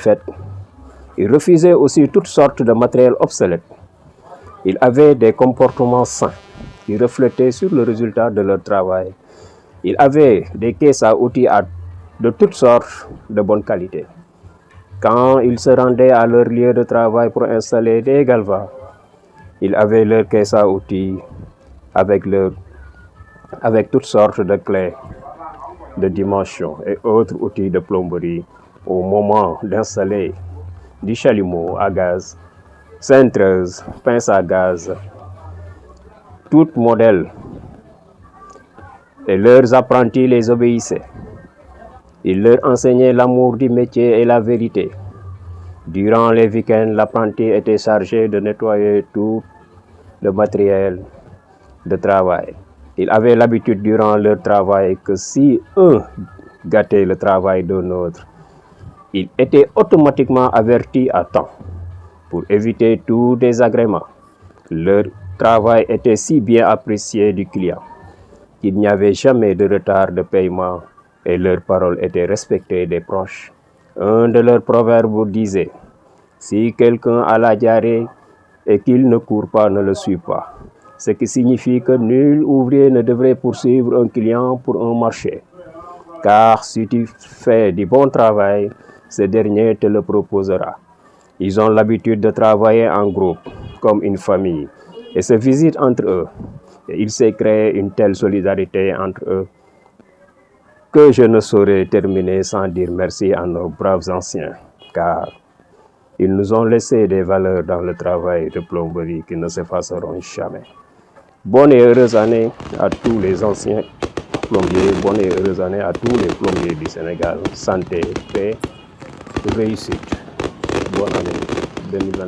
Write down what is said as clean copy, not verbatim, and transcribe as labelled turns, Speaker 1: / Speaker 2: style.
Speaker 1: fait. Ils refusaient aussi toutes sortes de matériel obsolète. Ils avaient des comportements sains qui reflétaient sur le résultat de leur travail. Ils avaient des caisses à outils de toutes sortes de bonne qualité. Quand ils se rendaient à leur lieu de travail pour installer des galvas, ils avaient leur caisse à outils avec toutes sortes de clés de dimension et autres outils de plomberie au moment d'installer du chalumeau à gaz, cintreuse, pince à gaz, tout modèle. Et leurs apprentis les obéissaient. Ils leur enseignaient l'amour du métier et la vérité. Durant les week-ends, l'apprenti était chargé de nettoyer tout le matériel de travail. Ils avaient l'habitude durant leur travail que si un gâtait le travail d'un autre, ils étaient automatiquement avertis à temps pour éviter tout désagrément. Leur travail était si bien apprécié du client qu'il n'y avait jamais de retard de paiement et leurs paroles étaient respectées des proches. Un de leurs proverbes disait: si quelqu'un a la diarrhée et qu'il ne court pas, ne le suit pas. Ce qui signifie que nul ouvrier ne devrait poursuivre un client pour un marché. Car si tu fais du bon travail, ce dernier te le proposera. Ils ont l'habitude de travailler en groupe, comme une famille, et se visitent entre eux. Et il s'est créé une telle solidarité entre eux que je ne saurais terminer sans dire merci à nos braves anciens, car ils nous ont laissé des valeurs dans le travail de plomberie qui ne s'effaceront jamais. Bonne et heureuse année à tous les anciens plombiers, bonne et heureuse année à tous les plombiers du Sénégal. Santé, paix, réussite. Bonne année 2020.